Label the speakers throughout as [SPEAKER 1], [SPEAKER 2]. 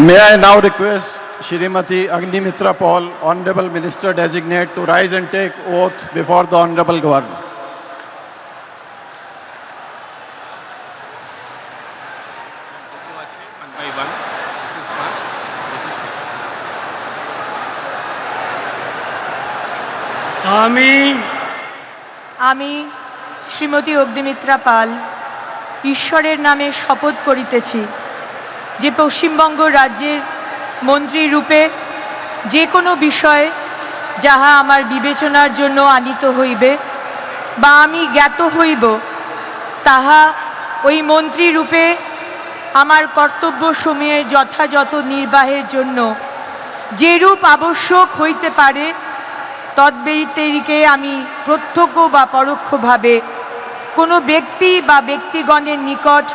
[SPEAKER 1] May I now request Shrimati Agnimitra Paul, Honorable Minister Designate, to rise and take oath before the Honorable Governor.
[SPEAKER 2] One by one. This is first, this is second.
[SPEAKER 3] আমি শ্রীমতী অগ্নিমিত্রা পাল ঈশ্বরের নামে শপথ করিতেছি যে পশ্চিমবঙ্গ রাজ্যের মন্ত্রী রূপে যে কোনো বিষয় যাহা আমার বিবেচনার জন্য আনিত হইবে বা আমি জ্ঞাত হইব তাহা ওই মন্ত্রী রূপে আমার কর্তব্যসমূহের যথাযথ নির্বাহের জন্য যেরূপ আবশ্যক হইতে পারে তদ্ব্যতিরিকে আমি প্রত্যক্ষ বা পরোক্ষভাবে কোনো ব্যক্তি বা ব্যক্তিগণের নিকট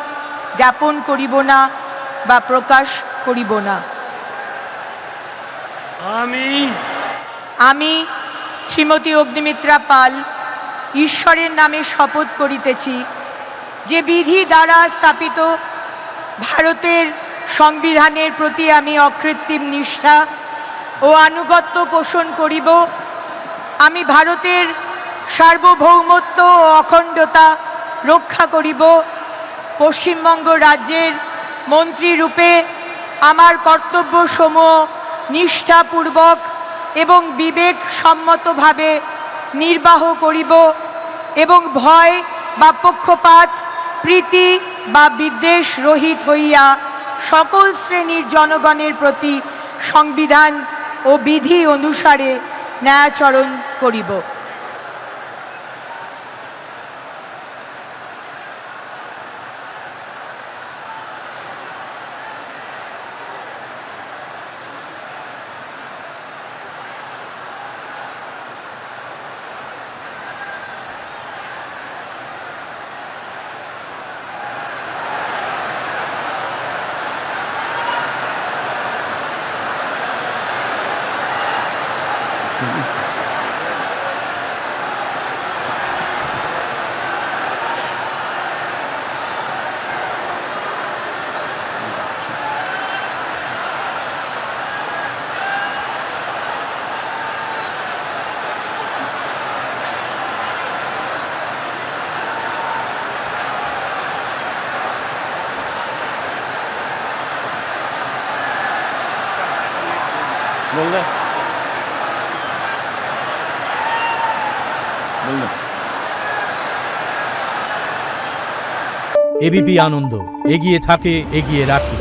[SPEAKER 3] জ্ঞাপন করিব না বা প্রকাশ করিব না। আমি শ্রীমতী অগ্নিমিত্রা পাল ঈশ্বরের নামে শপথ করিতেছি যে বিধি দ্বারা স্থাপিত ভারতের সংবিধানের প্রতি আমি অকৃত্রিম নিষ্ঠা ও আনুগত্য পোষণ করিব। আমি ভারতের সার্বভৌমত্ব ও অখণ্ডতা রক্ষা করিব। পশ্চিমবঙ্গ রাজ্যের মন্ত্রী রূপে আমার কর্তব্যসমূহ নিষ্ঠাপূর্বক এবং বিবেকসম্মতভাবে নির্বাহ করিব এবং ভয় বা পক্ষপাত প্রীতি বা বিদ্বেষ রহিত হইয়া সকল শ্রেণীর জনগণের প্রতি সংবিধান ও বিধি অনুসারে ন্যায়াচরণ করিব।
[SPEAKER 1] बोल दे
[SPEAKER 4] এবিপি আনন্দ এগিয়ে থাকে, এগিয়ে রাখে।